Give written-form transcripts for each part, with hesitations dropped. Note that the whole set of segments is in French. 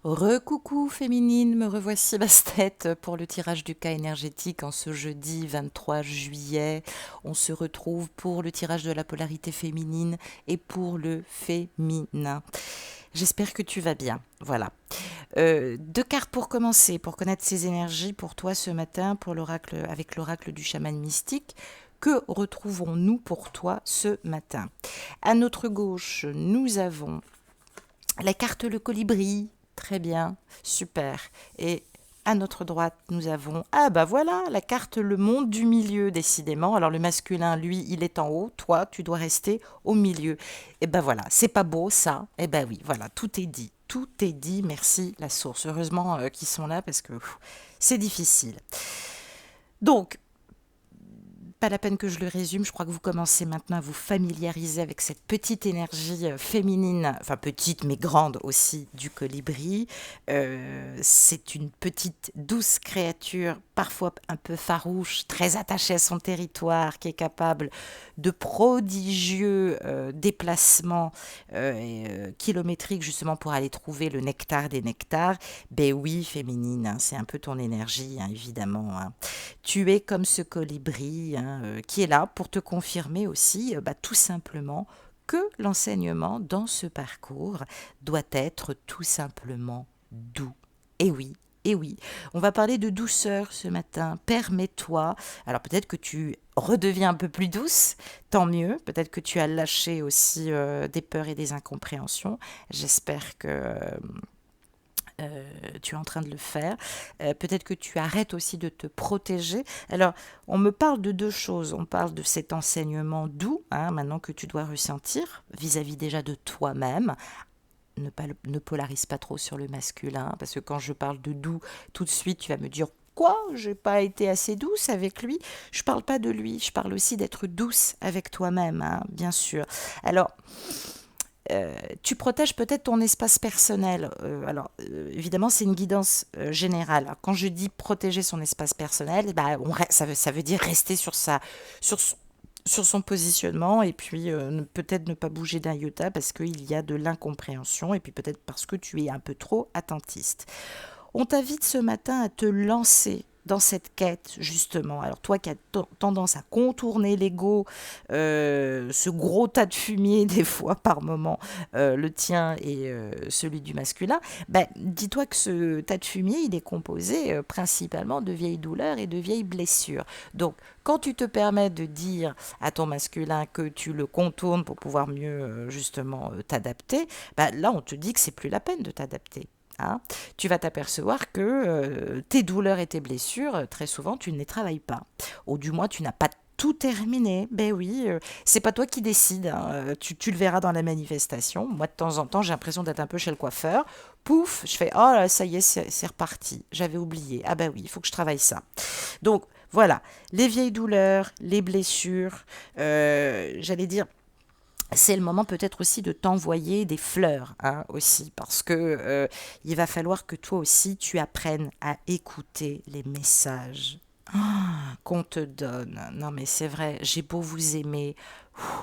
Recoucou féminine, me revoici Bastet pour le tirage du cas énergétique en ce jeudi 23 juillet. On se retrouve pour le tirage de la polarité féminine et pour le féminin. J'espère que tu vas bien. Voilà. Deux cartes pour commencer, pour connaître ces énergies pour toi ce matin, pour l'oracle, avec l'oracle du chaman mystique. Que retrouvons-nous pour toi ce matin? À notre gauche, nous avons la carte le colibri. Très bien, super. Et à notre droite, nous avons, ah bah voilà, la carte le monde du milieu, décidément. Alors le masculin, lui, il est en haut, toi, tu dois rester au milieu. Et ben voilà, c'est pas beau ça. Et ben oui, voilà, tout est dit. Tout est dit, merci la source. Heureusement qu'ils sont là parce que c'est difficile. Donc, pas la peine que je le résume, je crois que vous commencez maintenant à vous familiariser avec cette petite énergie féminine, enfin petite mais grande aussi, du colibri. C'est une petite douce créature, parfois un peu farouche, très attachée à son territoire, qui est capable de prodigieux déplacements kilométriques justement pour aller trouver le nectar des nectars. Ben oui, féminine, hein, c'est un peu ton énergie, hein, évidemment. Hein. Tu es comme ce colibri, hein, qui est là pour te confirmer aussi, tout simplement, que l'enseignement dans ce parcours doit être tout simplement doux. Et oui, et oui, on va parler de douceur ce matin. Permets-toi. Alors peut-être que tu redeviens un peu plus douce, tant mieux. Peut-être que tu as lâché aussi des peurs et des incompréhensions. J'espère que tu es en train de le faire. Peut-être que tu arrêtes aussi de te protéger. Alors, on me parle de deux choses. On parle de cet enseignement doux, hein, maintenant que tu dois ressentir, vis-à-vis déjà de toi-même. Ne polarise pas trop sur le masculin, parce que quand je parle de doux, tout de suite, tu vas me dire quoi? J'ai pas été assez douce avec lui. Je parle pas de lui, je parle aussi d'être douce avec toi-même, hein, bien sûr. Alors, tu protèges peut-être ton espace personnel. Évidemment, c'est une guidance générale. Alors, quand je dis protéger son espace personnel, ça veut dire rester sur, sur son positionnement et puis peut-être ne pas bouger d'un iota parce qu'il y a de l'incompréhension et puis peut-être parce que tu es un peu trop attentiste. On t'invite ce matin à te lancer dans cette quête, justement. Alors toi qui as tendance à contourner l'ego, ce gros tas de fumier, des fois par moment, le tien et celui du masculin, dis-toi que ce tas de fumier, il est composé principalement de vieilles douleurs et de vieilles blessures. Donc, quand tu te permets de dire à ton masculin que tu le contournes pour pouvoir mieux, justement, t'adapter, là, on te dit que c'est plus la peine de t'adapter. Hein, tu vas t'apercevoir que tes douleurs et tes blessures, très souvent, tu ne les travailles pas. Ou du moins, tu n'as pas tout terminé. Ben oui, c'est pas toi qui décides. Hein. Tu le verras dans la manifestation. Moi, de temps en temps, j'ai l'impression d'être un peu chez le coiffeur. Pouf, je fais, oh là, ça y est, c'est reparti. J'avais oublié. Ah ben oui, il faut que je travaille ça. Donc, voilà, les vieilles douleurs, les blessures, j'allais dire, c'est le moment peut-être aussi de t'envoyer des fleurs, hein, aussi, parce que il va falloir que toi aussi tu apprennes à écouter les messages qu'on te donne. Non mais c'est vrai, j'ai beau vous aimer,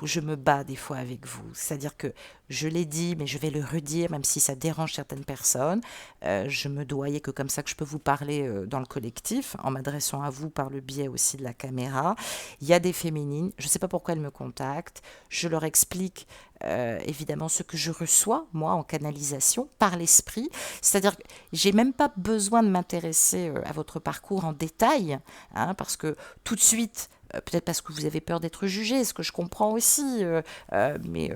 je me bats des fois avec vous. C'est-à-dire que je l'ai dit, mais je vais le redire, même si ça dérange certaines personnes. Je me dois, il n'y a que comme ça que je peux vous parler dans le collectif, en m'adressant à vous par le biais aussi de la caméra. Il y a des féminines, je ne sais pas pourquoi elles me contactent, je leur explique évidemment ce que je reçois, moi, en canalisation, par l'esprit. C'est-à-dire que j'ai même pas besoin de m'intéresser à votre parcours en détail, hein, parce que tout de suite, peut-être parce que vous avez peur d'être jugé, ce que je comprends aussi, mais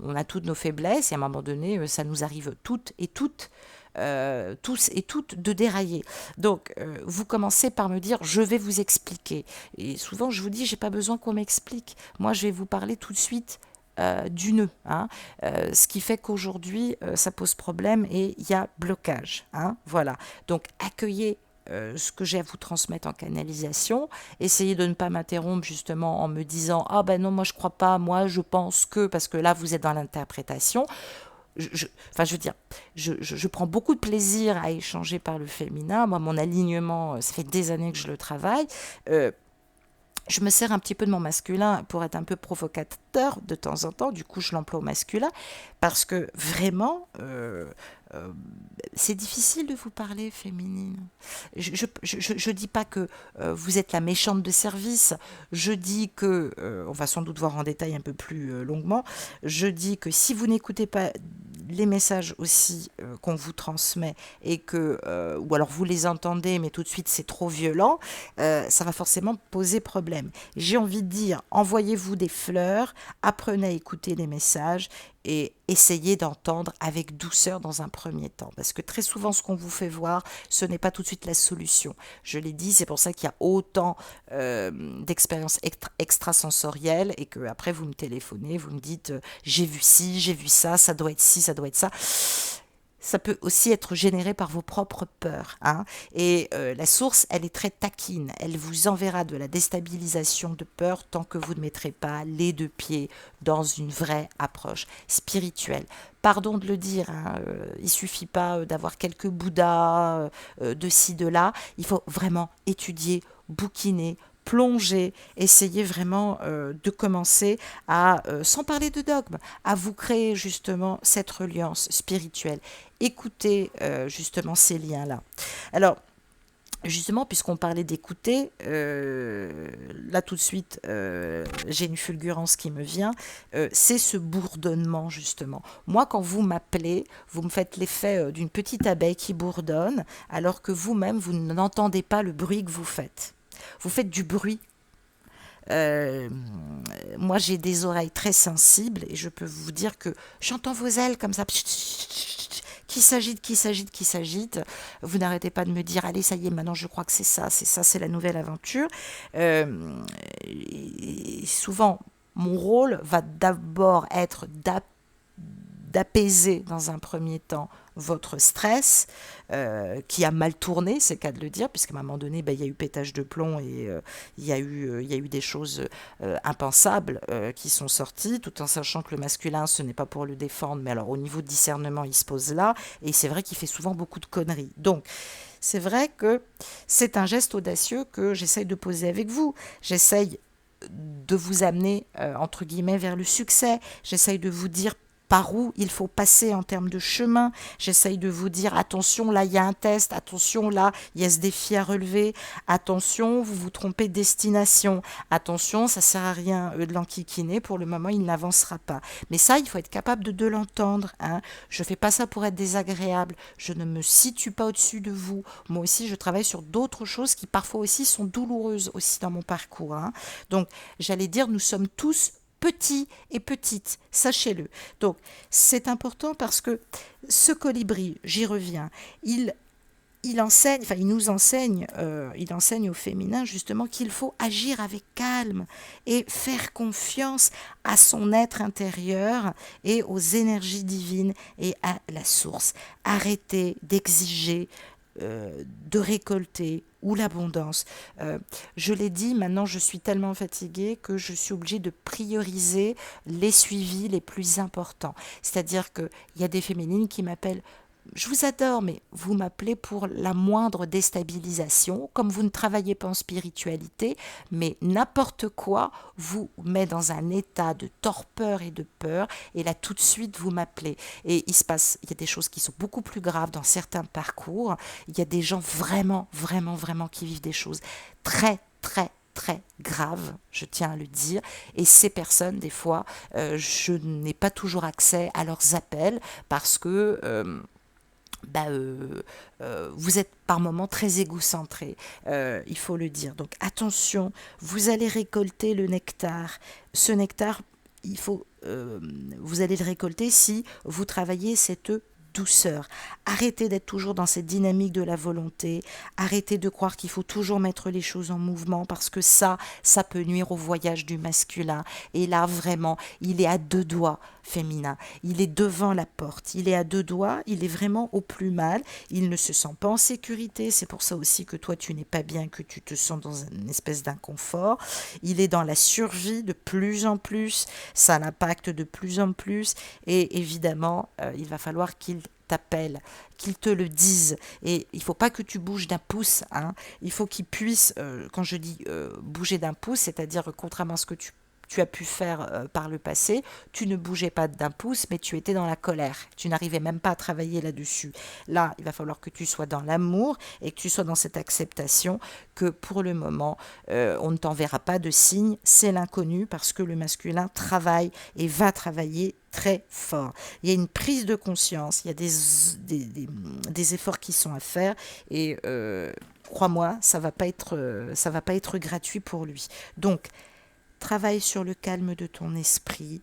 on a toutes nos faiblesses et à un moment donné, ça nous arrive tous et toutes de dérailler. Donc, vous commencez par me dire, je vais vous expliquer. Et souvent, je vous dis, j'ai pas besoin qu'on m'explique. Moi, je vais vous parler tout de suite du nœud, hein, ce qui fait qu'aujourd'hui ça pose problème et il y a blocage, hein, voilà. Donc accueillez ce que j'ai à vous transmettre en canalisation, essayez de ne pas m'interrompre justement en me disant ah ben non moi je crois pas, moi je pense que, parce que là vous êtes dans l'interprétation. Enfin, je veux dire, je prends beaucoup de plaisir à échanger par le féminin. Moi, mon alignement, ça fait des années que je le travaille. Je me sers un petit peu de mon masculin pour être un peu provocateur de temps en temps, du coup je l'emploie au masculin, parce que vraiment, euh, c'est difficile de vous parler féminine. Je dis pas que vous êtes la méchante de service. Je dis que, on va sans doute voir en détail un peu plus longuement, je dis que si vous n'écoutez pas les messages aussi qu'on vous transmet et que, ou alors vous les entendez mais tout de suite c'est trop violent, ça va forcément poser problème. J'ai envie de dire, envoyez-vous des fleurs, apprenez à écouter les messages et essayez d'entendre avec douceur dans un premier temps. Parce que très souvent, ce qu'on vous fait voir, ce n'est pas tout de suite la solution. Je l'ai dit, c'est pour ça qu'il y a autant d'expériences extrasensorielles et que après vous me téléphonez, vous me dites j'ai vu ci, j'ai vu ça, ça doit être ci, ça doit être ça. Ça peut aussi être généré par vos propres peurs, hein. Et la source, elle est très taquine. Elle vous enverra de la déstabilisation de peur tant que vous ne mettrez pas les deux pieds dans une vraie approche spirituelle. Pardon de le dire, hein, il suffit pas d'avoir quelques bouddhas de ci, de là. Il faut vraiment étudier, bouquiner, plonger, essayer vraiment de commencer à, sans parler de dogme, à vous créer justement cette reliance spirituelle. Écoutez justement ces liens-là. Alors, justement, puisqu'on parlait d'écouter, là tout de suite, j'ai une fulgurance qui me vient, c'est ce bourdonnement justement. Moi, quand vous m'appelez, vous me faites l'effet d'une petite abeille qui bourdonne, alors que vous-même, vous n'entendez pas le bruit que vous faites. Vous faites du bruit. Euh, Moi, j'ai des oreilles très sensibles et je peux vous dire que j'entends vos ailes comme ça qui s'agite, qui s'agite, qui s'agite. Vous n'arrêtez pas de me dire, allez, ça y est, maintenant je crois que c'est ça, c'est la nouvelle aventure. Et souvent, mon rôle va d'abord être d'apaiser dans un premier temps votre stress qui a mal tourné, c'est le cas de le dire, puisqu'à un moment donné, il y a eu pétage de plomb et il y a eu des choses impensables qui sont sorties, tout en sachant que le masculin, ce n'est pas pour le défendre, mais alors au niveau de discernement, il se pose là, et c'est vrai qu'il fait souvent beaucoup de conneries. Donc, c'est vrai que c'est un geste audacieux que j'essaye de poser avec vous. J'essaye de vous amener, entre guillemets, vers le succès. J'essaye de vous dire par où il faut passer en termes de chemin. J'essaye de vous dire, attention, là, il y a un test, attention, là, il y a ce défi à relever, attention, vous vous trompez de destination, attention, ça sert à rien de l'enquiquiner, pour le moment, il n'avancera pas. Mais ça, il faut être capable de l'entendre, hein. Je ne fais pas ça pour être désagréable, je ne me situe pas au-dessus de vous. Moi aussi, je travaille sur d'autres choses qui parfois aussi sont douloureuses aussi dans mon parcours, hein. Donc, j'allais dire, nous sommes tous petits et petites, sachez-le. Donc, c'est important parce que ce colibri, j'y reviens, il enseigne, enfin il enseigne au féminin justement qu'il faut agir avec calme et faire confiance à son être intérieur et aux énergies divines et à la source. Arrêtez d'exiger de récolter ou l'abondance. Je l'ai dit, maintenant je suis tellement fatiguée que je suis obligée de prioriser les suivis les plus importants. C'est-à-dire qu'il y a des féminines qui m'appellent, je vous adore, mais vous m'appelez pour la moindre déstabilisation, comme vous ne travaillez pas en spiritualité, mais n'importe quoi vous met dans un état de torpeur et de peur, et là tout de suite vous m'appelez. Et il y a des choses qui sont beaucoup plus graves dans certains parcours, il y a des gens vraiment, vraiment, vraiment qui vivent des choses très, très, très graves, je tiens à le dire, et ces personnes, des fois, je n'ai pas toujours accès à leurs appels parce que vous êtes par moments très égocentré, il faut le dire. Donc attention, vous allez récolter le nectar. Ce nectar, vous allez le récolter si vous travaillez cette douceur. Arrêtez d'être toujours dans cette dynamique de la volonté. Arrêtez de croire qu'il faut toujours mettre les choses en mouvement parce que ça peut nuire au voyage du masculin. Et là, vraiment, il est à deux doigts féminin. Il est devant la porte. Il est à deux doigts. Il est vraiment au plus mal. Il ne se sent pas en sécurité. C'est pour ça aussi que toi, tu n'es pas bien, que tu te sens dans une espèce d'inconfort. Il est dans la survie de plus en plus. Ça l'impacte de plus en plus. Et évidemment, il va falloir qu'il t'appelle, qu'il te le dise. Et il ne faut pas que tu bouges d'un pouce, hein. Il faut qu'il puisse, quand je dis bouger d'un pouce, c'est-à-dire contrairement à ce que tu as pu faire par le passé, tu ne bougeais pas d'un pouce, mais tu étais dans la colère. Tu n'arrivais même pas à travailler là-dessus. Là, il va falloir que tu sois dans l'amour et que tu sois dans cette acceptation que pour le moment, on ne t'enverra pas de signe. C'est l'inconnu parce que le masculin travaille et va travailler très fort. Il y a une prise de conscience, il y a des efforts qui sont à faire et crois-moi, ça va pas être gratuit pour lui. Donc, travaille sur le calme de ton esprit.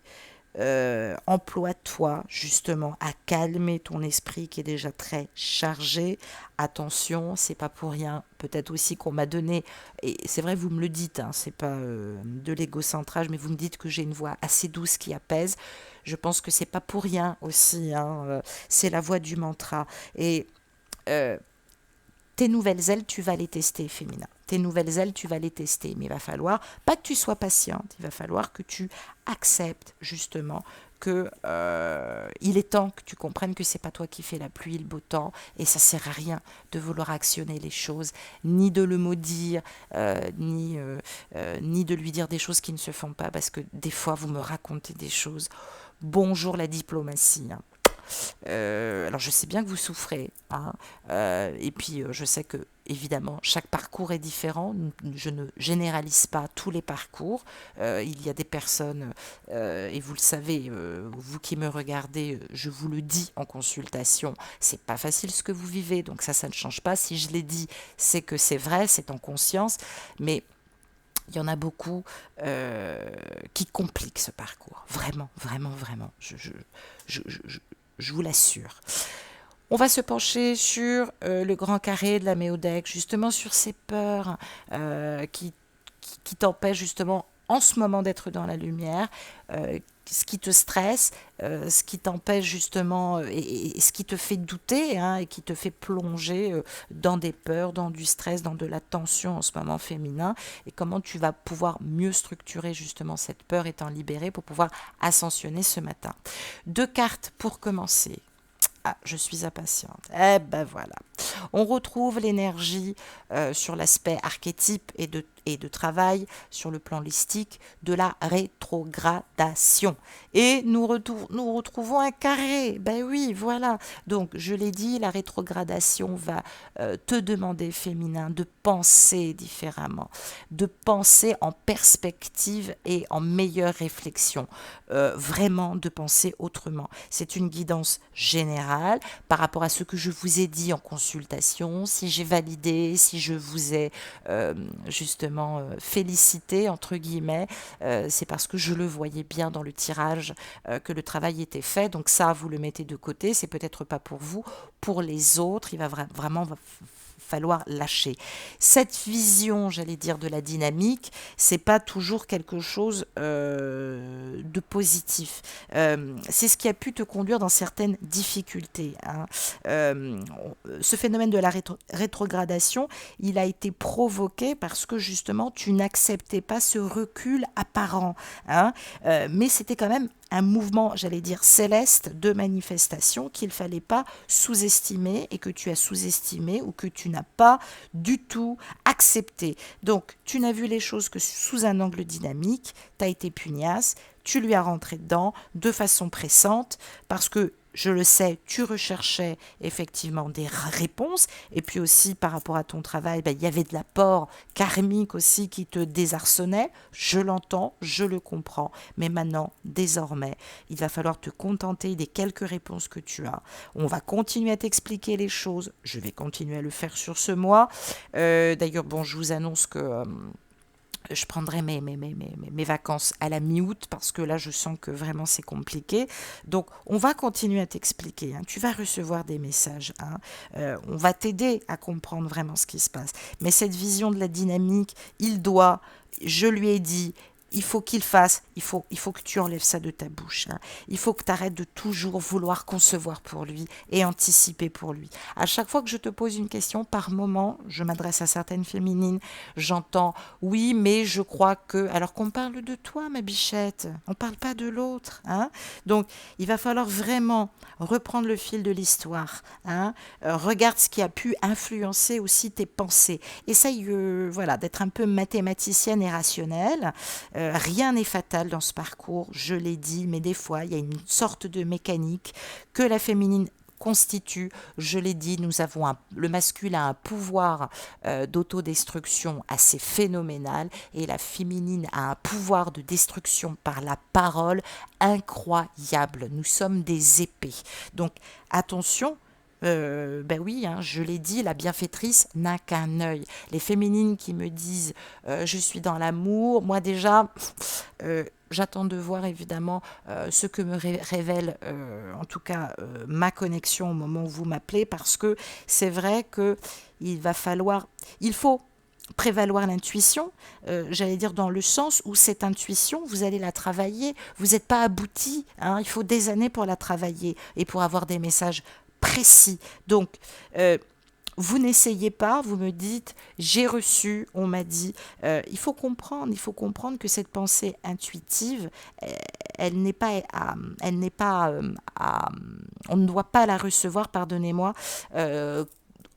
Emploie-toi justement à calmer ton esprit qui est déjà très chargé. Attention, c'est pas pour rien. Peut-être aussi qu'on m'a donné, et c'est vrai, vous me le dites, hein, c'est pas de l'égocentrage, mais vous me dites que j'ai une voix assez douce qui apaise. Je pense que c'est pas pour rien aussi. Hein, c'est la voix du mantra. Et euh, tes nouvelles ailes, tu vas les tester, féminin. Tes nouvelles ailes, tu vas les tester. Mais il va falloir, pas que tu sois patiente, il va falloir que tu acceptes justement que il est temps que tu comprennes que c'est pas toi qui fais la pluie et le beau temps et ça sert à rien de vouloir actionner les choses, ni de le maudire, ni de lui dire des choses qui ne se font pas parce que des fois vous me racontez des choses. Bonjour la diplomatie. Hein. Alors je sais bien que vous souffrez, hein, et puis je sais que évidemment chaque parcours est différent. Je ne généralise pas tous les parcours. Il y a des personnes, et vous le savez, vous qui me regardez, je vous le dis en consultation, c'est pas facile ce que vous vivez, donc ça ne change pas. Si je l'ai dit, c'est que c'est vrai, c'est en conscience, mais il y en a beaucoup qui compliquent ce parcours. Vraiment, vraiment, vraiment. Je, je, je, je vous l'assure. On va se pencher sur le grand carré de la méodèque, justement sur ces peurs qui t'empêchent justement en ce moment d'être dans la lumière, ce qui te stresse, ce qui t'empêche justement et ce qui te fait douter hein, et qui te fait plonger dans des peurs, dans du stress, dans de la tension en ce moment féminin et comment tu vas pouvoir mieux structurer justement cette peur et t'en libérer pour pouvoir ascensionner ce matin. 2 cartes pour commencer. Ah, je suis impatiente. Eh ben voilà. On retrouve l'énergie sur l'aspect archétype et de travail sur le plan holistique de la rétrogradation. Et nous retrouvons un carré. Ben oui, voilà. Donc, je l'ai dit, la rétrogradation va te demander, féminin, de penser différemment, de penser en perspective et en meilleure réflexion. Vraiment de penser autrement. C'est une guidance générale par rapport à ce que je vous ai dit en consultation, si j'ai validé, si je vous ai justement félicité, entre guillemets, c'est parce que je le voyais bien dans le tirage que le travail était fait. Donc ça, vous le mettez de côté, c'est peut-être pas pour vous. Pour les autres, il va vraiment falloir lâcher. Cette vision, j'allais dire, de la dynamique, c'est pas toujours quelque chose de positif. C'est ce qui a pu te conduire dans certaines difficultés. Hein. Ce phénomène de la rétrogradation, il a été provoqué parce que justement tu n'acceptais pas ce recul apparent. Hein. Mais c'était quand même un mouvement, j'allais dire, céleste de manifestation qu'il ne fallait pas sous-estimer et que tu as sous-estimé ou que tu n'as pas du tout accepté. Donc, tu n'as vu les choses que sous un angle dynamique, tu as été pugnace, tu lui as rentré dedans de façon pressante parce que je le sais, tu recherchais effectivement des réponses et puis aussi par rapport à ton travail, il y avait de l'apport karmique aussi qui te désarçonnait. Je l'entends, je le comprends, mais maintenant, désormais, il va falloir te contenter des quelques réponses que tu as. On va continuer à t'expliquer les choses. Je vais continuer à le faire sur ce mois. D'ailleurs, bon, je vous annonce que je prendrai mes vacances à la mi-août parce que là, je sens que vraiment c'est compliqué. Donc, on va continuer à t'expliquer. Hein. Tu vas recevoir des messages. Hein. On va t'aider à comprendre vraiment ce qui se passe. Mais cette vision de la dynamique, je lui ai dit, il faut qu'il fasse, il faut que tu enlèves ça de ta bouche. Hein. Il faut que tu arrêtes de toujours vouloir concevoir pour lui et anticiper pour lui. À chaque fois que je te pose une question, par moment, je m'adresse à certaines féminines, j'entends « oui, mais je crois que… » Alors qu'on parle de toi, ma bichette, on ne parle pas de l'autre. Hein. Donc, il va falloir vraiment reprendre le fil de l'histoire. Hein. Regarde ce qui a pu influencer aussi tes pensées. Essaye voilà, d'être un peu mathématicienne et rationnelle. Rien n'est fatal dans ce parcours, je l'ai dit, mais des fois, il y a une sorte de mécanique que la féminine constitue, je l'ai dit, le masculin a un pouvoir d'autodestruction assez phénoménal et la féminine a un pouvoir de destruction par la parole incroyable. Nous sommes des épées. Donc attention. Ben oui, hein, je l'ai dit, la bienfaitrice n'a qu'un œil. Les féminines qui me disent je suis dans l'amour, moi déjà, j'attends de voir évidemment ce que me révèle en tout cas ma connexion au moment où vous m'appelez, parce que c'est vrai que il faut prévaloir l'intuition, j'allais dire dans le sens où cette intuition, vous allez la travailler, vous n'êtes pas abouti, hein, il faut des années pour la travailler et pour avoir des messages précis. Donc, vous n'essayez pas, vous me dites, j'ai reçu, on m'a dit. Il faut comprendre que cette pensée intuitive, elle n'est pas, on ne doit pas la recevoir, pardonnez-moi,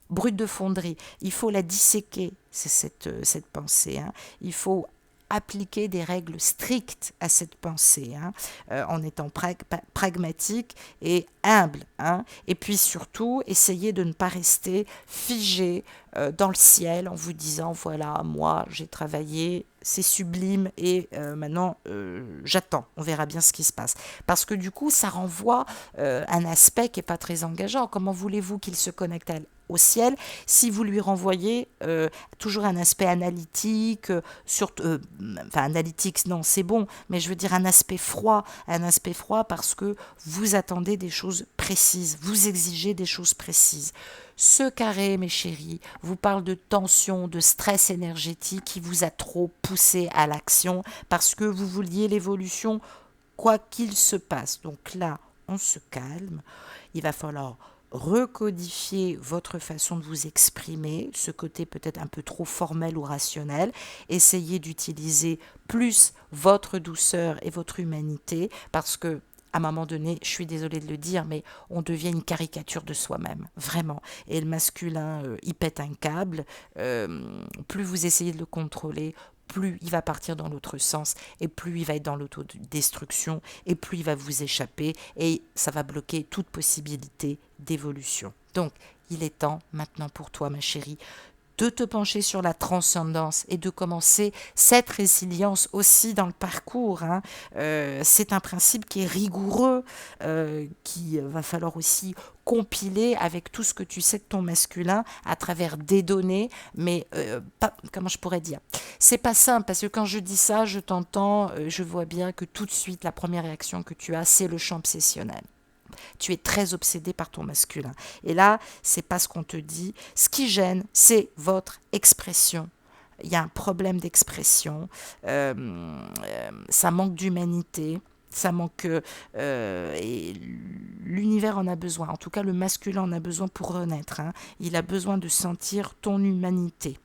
brute de fonderie. Il faut la disséquer, c'est cette pensée. Hein. Il faut appliquer des règles strictes à cette pensée, hein, en étant pragmatique et humble. Hein, et puis surtout, essayer de ne pas rester figé dans le ciel en vous disant, voilà, moi j'ai travaillé, c'est sublime et maintenant j'attends, on verra bien ce qui se passe. Parce que du coup, ça renvoie un aspect qui n'est pas très engageant. Comment voulez-vous qu'il se connecte au ciel si vous lui renvoyez toujours un aspect analytique, enfin analytique, non, c'est bon, mais je veux dire un aspect froid parce que vous attendez des choses précises, vous exigez des choses précises. Ce carré, mes chéris, vous parle de tension, de stress énergétique qui vous a trop poussé à l'action parce que vous vouliez l'évolution quoi qu'il se passe. Donc là, on se calme, il va falloir recodifier votre façon de vous exprimer, ce côté peut-être un peu trop formel ou rationnel, essayez d'utiliser plus votre douceur et votre humanité parce que à un moment donné, je suis désolée de le dire, mais on devient une caricature de soi-même, vraiment. Et le masculin, il pète un câble. Plus vous essayez de le contrôler, plus il va partir dans l'autre sens, et plus il va être dans l'autodestruction, et plus il va vous échapper, et ça va bloquer toute possibilité d'évolution. Donc, il est temps maintenant pour toi, ma chérie, de te pencher sur la transcendance et de commencer cette résilience aussi dans le parcours. Hein. C'est un principe qui est rigoureux, qui va falloir aussi compiler avec tout ce que tu sais de ton masculin à travers des données, mais pas, comment je pourrais dire, c'est pas simple parce que quand je dis ça, je t'entends, je vois bien que tout de suite la première réaction que tu as, c'est le champ obsessionnel. Tu es très obsédé par ton masculin. Et là, c'est pas ce qu'on te dit. Ce qui gêne, c'est votre expression. Il y a un problème d'expression. Ça manque d'humanité. Ça manque. Et l'univers en a besoin. En tout cas, le masculin en a besoin pour renaître. Hein. Il a besoin de sentir ton humanité.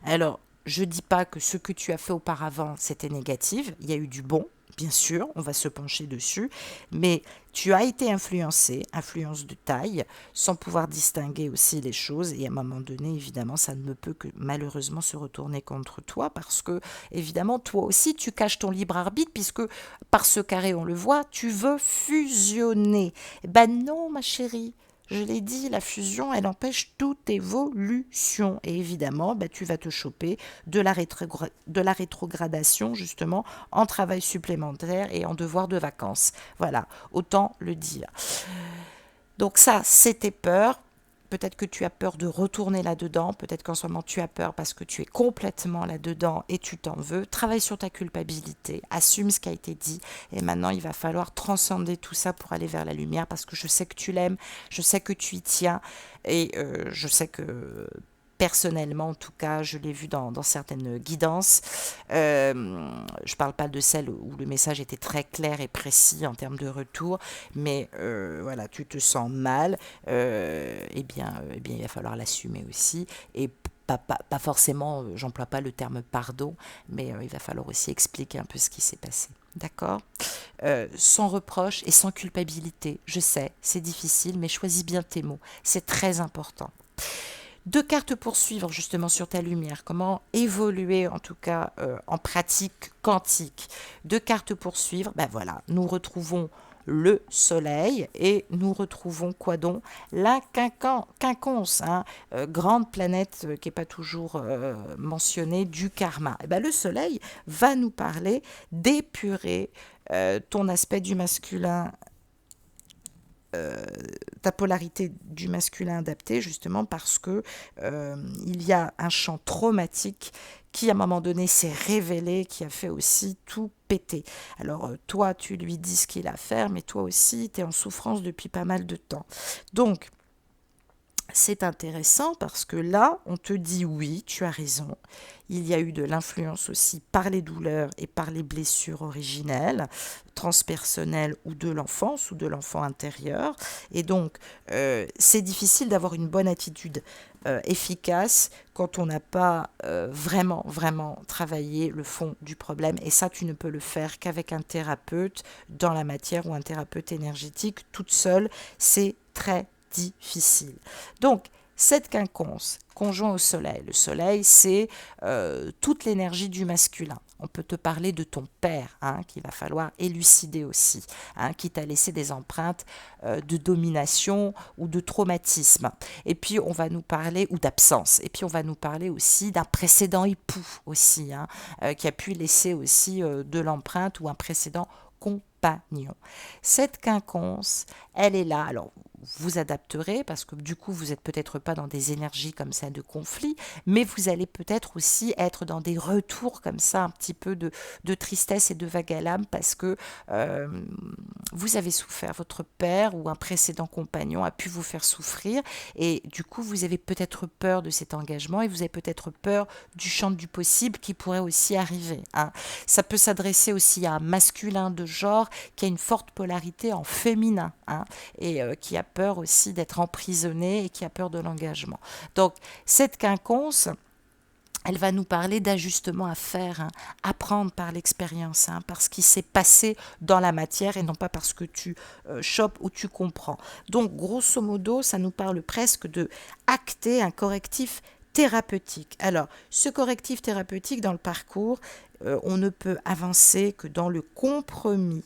Alors, je ne dis pas que ce que tu as fait auparavant, c'était négatif. Il y a eu du bon. Bien sûr, on va se pencher dessus, mais tu as été influencé, influence de taille, sans pouvoir distinguer aussi les choses, et à un moment donné, évidemment, ça ne peut que malheureusement se retourner contre toi, parce que, évidemment, toi aussi, tu caches ton libre arbitre, puisque par ce carré, on le voit, tu veux fusionner. Ben non, ma chérie. Je l'ai dit, la fusion, elle empêche toute évolution. Et évidemment, tu vas te choper de la rétrogradation, justement, en travail supplémentaire et en devoir de vacances. Voilà, autant le dire. Donc ça, c'était peur. Peut-être que tu as peur de retourner là-dedans, peut-être qu'en ce moment tu as peur parce que tu es complètement là-dedans et tu t'en veux. Travaille sur ta culpabilité, assume ce qui a été dit et maintenant il va falloir transcender tout ça pour aller vers la lumière parce que je sais que tu l'aimes, je sais que tu y tiens et je sais que personnellement, en tout cas, je l'ai vu dans certaines guidances. Je ne parle pas de celles où le message était très clair et précis en termes de retour, mais voilà, tu te sens mal, eh bien, il va falloir l'assumer aussi. Et pas forcément, j'emploie pas le terme pardon, mais il va falloir aussi expliquer un peu ce qui s'est passé. D'accord, sans reproche et sans culpabilité. Je sais, c'est difficile, mais choisis bien tes mots. C'est très important. Deux cartes pour suivre justement sur ta lumière, comment évoluer en tout cas en pratique quantique. Deux cartes pour suivre, ben voilà, nous retrouvons le soleil et nous retrouvons quoi donc la quinconce, hein, grande planète qui n'est pas toujours mentionnée du karma. Et ben, le soleil va nous parler d'épurer ton aspect du masculin, ta polarité du masculin adapté, justement parce que il y a un champ traumatique qui à un moment donné s'est révélé, qui a fait aussi tout péter. Alors toi tu lui dis ce qu'il a à faire, mais toi aussi tu es en souffrance depuis pas mal de temps. Donc c'est intéressant parce que là, on te dit oui, tu as raison. Il y a eu de l'influence aussi par les douleurs et par les blessures originelles, transpersonnelles ou de l'enfance ou de l'enfant intérieur. Et donc, c'est difficile d'avoir une bonne attitude efficace quand on n'a pas vraiment travaillé le fond du problème. Et ça, tu ne peux le faire qu'avec un thérapeute dans la matière ou un thérapeute énergétique. Toute seule, c'est très difficile. Donc, cette quinconce, conjoint au soleil, le soleil, c'est toute l'énergie du masculin. On peut te parler de ton père, hein, qu'il va falloir élucider aussi, hein, qui t'a laissé des empreintes de domination ou de traumatisme. Et puis, on va nous parler, ou d'absence, et puis on va nous parler aussi d'un précédent époux aussi, hein, qui a pu laisser aussi de l'empreinte ou un précédent compagnon. Cette quinconce, elle est là. Alors, vous adapterez parce que du coup, vous n'êtes peut-être pas dans des énergies comme ça de conflit, mais vous allez peut-être aussi être dans des retours comme ça, un petit peu de tristesse et de vague à l'âme parce que vous avez souffert, votre père ou un précédent compagnon a pu vous faire souffrir et du coup, vous avez peut-être peur de cet engagement et vous avez peut-être peur du champ du possible qui pourrait aussi arriver, hein. Ça peut s'adresser aussi à un masculin de genre qui a une forte polarité en féminin, hein, et qui a peur aussi d'être emprisonné et qui a peur de l'engagement. Donc, cette quinconce, elle va nous parler d'ajustements à faire, hein, apprendre par l'expérience, hein, par ce qui s'est passé dans la matière et non pas parce que tu chopes ou tu comprends. Donc, grosso modo, ça nous parle presque de acter un correctif thérapeutique. Alors, ce correctif thérapeutique dans le parcours, on ne peut avancer que dans le compromis.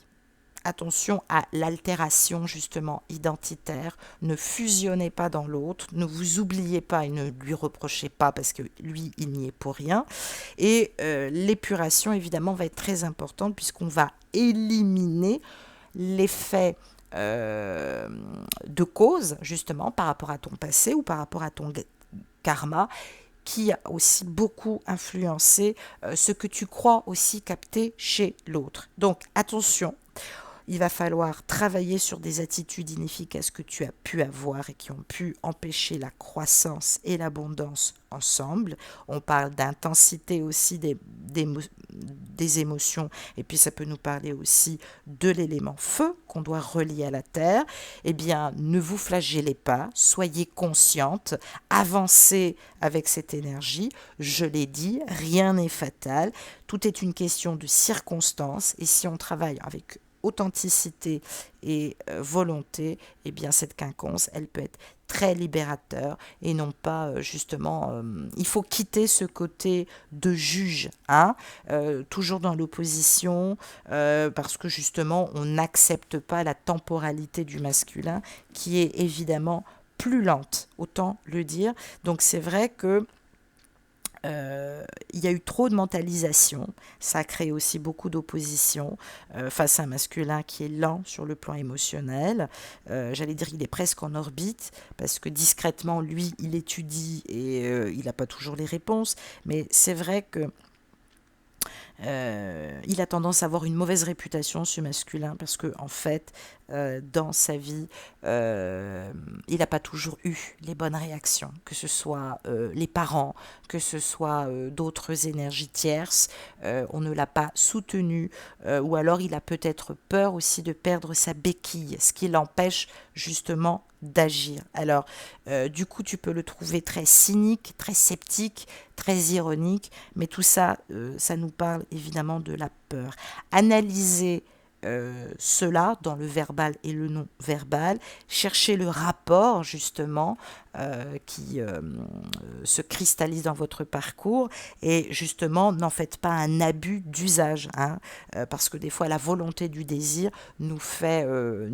Attention à l'altération justement identitaire, ne fusionnez pas dans l'autre, ne vous oubliez pas et ne lui reprochez pas parce que lui il n'y est pour rien. Et l'épuration évidemment va être très importante puisqu'on va éliminer l'effet de cause justement par rapport à ton passé ou par rapport à ton karma qui a aussi beaucoup influencé ce que tu crois aussi capter chez l'autre. Donc attention, il va falloir travailler sur des attitudes inefficaces que tu as pu avoir et qui ont pu empêcher la croissance et l'abondance ensemble. On parle d'intensité aussi des émotions et puis ça peut nous parler aussi de l'élément feu qu'on doit relier à la terre. Eh bien, ne vous flagellez pas, soyez consciente, avancez avec cette énergie. Je l'ai dit, rien n'est fatal, tout est une question de circonstances et si on travaille avec authenticité et volonté, eh bien cette quinconce, elle peut être très libérateur et non pas justement, il faut quitter ce côté de juge, hein, toujours dans l'opposition, parce que justement on n'accepte pas la temporalité du masculin qui est évidemment plus lente, autant le dire. Donc c'est vrai que il y a eu trop de mentalisation, ça a créé aussi beaucoup d'opposition face à un masculin qui est lent sur le plan émotionnel. J'allais dire il est presque en orbite parce que discrètement lui il étudie et il n'a pas toujours les réponses, mais c'est vrai que il a tendance à avoir une mauvaise réputation, ce masculin, parce que en fait, dans sa vie, il n'a pas toujours eu les bonnes réactions, que ce soit les parents, que ce soit d'autres énergies tierces, on ne l'a pas soutenu, ou alors il a peut-être peur aussi de perdre sa béquille, ce qui l'empêche justement d'agir. Alors, du coup, tu peux le trouver très cynique, très sceptique, très ironique, mais tout ça, ça nous parle évidemment de la peur. Analyser cela dans le verbal et le non-verbal, chercher le rapport justement qui se cristallise dans votre parcours et justement n'en faites pas un abus d'usage, hein, parce que des fois la volonté du désir peut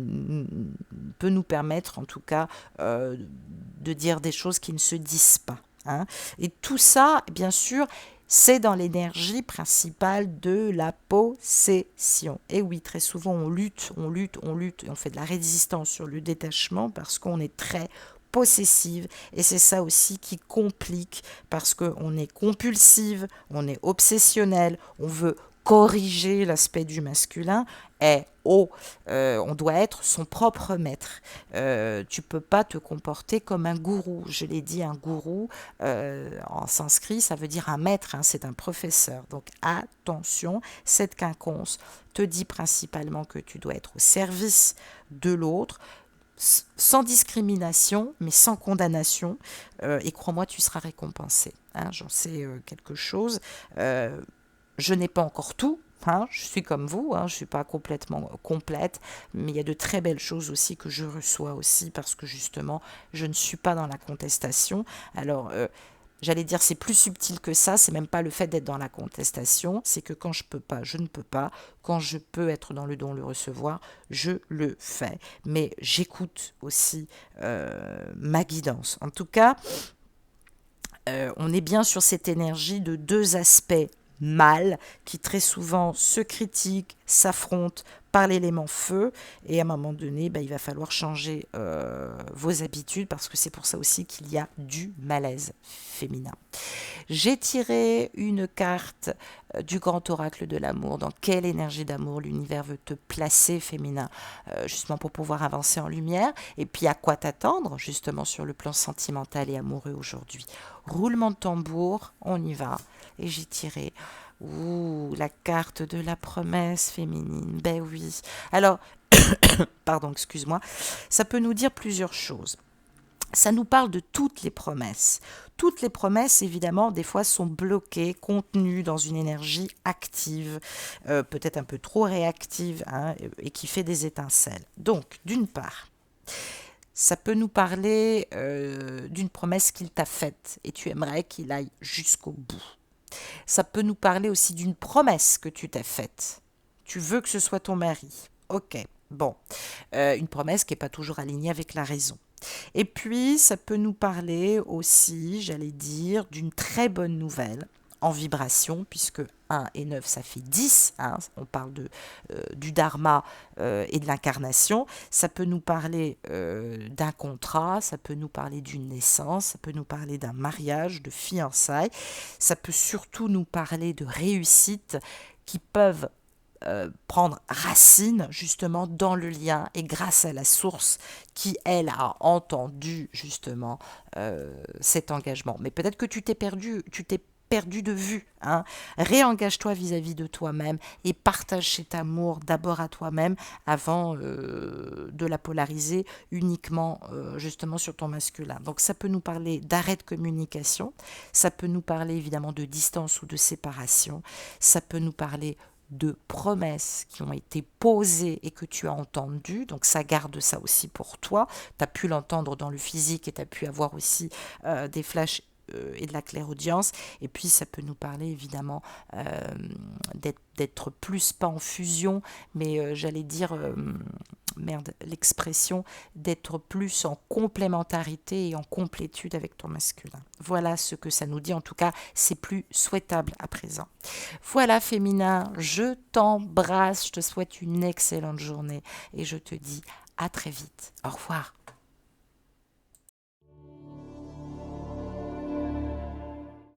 nous permettre en tout cas de dire des choses qui ne se disent pas. Hein. Et tout ça, bien sûr, c'est dans l'énergie principale de la possession. Et oui, très souvent on lutte, et on fait de la résistance sur le détachement parce qu'on est très possessive et c'est ça aussi qui complique parce qu'on est compulsive, on est obsessionnel, on veut corriger l'aspect du masculin et on doit être son propre maître. Tu peux pas te comporter comme un gourou. Je l'ai dit, un gourou, en sanskrit, ça veut dire un maître, hein, c'est un professeur. Donc attention, cette quinconce te dit principalement que tu dois être au service de l'autre, sans discrimination, mais sans condamnation. Et crois-moi, tu seras récompensé. Hein, j'en sais quelque chose. Je n'ai pas encore tout. Hein, je suis comme vous, hein, je ne suis pas complètement complète, mais il y a de très belles choses aussi que je reçois aussi parce que justement, je ne suis pas dans la contestation. Alors, j'allais dire c'est plus subtil que ça, c'est même pas le fait d'être dans la contestation, c'est que quand je peux pas, je ne peux pas. Quand je peux être dans le don, le recevoir, je le fais. Mais j'écoute aussi ma guidance. En tout cas, on est bien sur cette énergie de deux aspects mal qui très souvent se critiquent, s'affrontent par l'élément feu et à un moment donné il va falloir changer vos habitudes parce que c'est pour ça aussi qu'il y a du malaise féminin. J'ai tiré une carte du grand oracle de l'amour. Dans quelle énergie d'amour l'univers veut te placer féminin, justement pour pouvoir avancer en lumière et puis à quoi t'attendre justement sur le plan sentimental et amoureux aujourd'hui. Roulement de tambour, on y va. Et j'ai tiré la carte de la promesse féminine. Ben oui. Alors, pardon, excuse-moi. Ça peut nous dire plusieurs choses. Ça nous parle de toutes les promesses. Toutes les promesses, évidemment, des fois sont bloquées, contenues dans une énergie active, peut-être un peu trop réactive, hein, et qui fait des étincelles. Donc, d'une part, ça peut nous parler d'une promesse qu'il t'a faite et tu aimerais qu'il aille jusqu'au bout. Ça peut nous parler aussi d'une promesse que tu t'es faite. Tu veux que ce soit ton mari. Ok, bon. Une promesse qui n'est pas toujours alignée avec la raison. Et puis, ça peut nous parler aussi, j'allais dire, d'une très bonne nouvelle en vibration, puisque 1 et 9, ça fait 10. Hein, on parle du dharma et de l'incarnation. Ça peut nous parler d'un contrat, ça peut nous parler d'une naissance, ça peut nous parler d'un mariage, de fiançailles. Ça peut surtout nous parler de réussites qui peuvent prendre racine justement dans le lien et grâce à la source qui, elle, a entendu justement cet engagement. Mais peut-être que tu t'es perdu de vue. Hein. Réengage-toi vis-à-vis de toi-même et partage cet amour d'abord à toi-même avant de la polariser uniquement justement sur ton masculin. Donc ça peut nous parler d'arrêt de communication, ça peut nous parler évidemment de distance ou de séparation, ça peut nous parler de promesses qui ont été posées et que tu as entendues, donc ça garde ça aussi pour toi, tu as pu l'entendre dans le physique et tu as pu avoir aussi des flashs et de la clairaudience, et puis ça peut nous parler évidemment d'être plus, pas en fusion, mais j'allais dire, l'expression d'être plus en complémentarité et en complétude avec ton masculin. Voilà ce que ça nous dit, en tout cas c'est plus souhaitable à présent. Voilà féminin, je t'embrasse, je te souhaite une excellente journée et je te dis à très vite. Au revoir.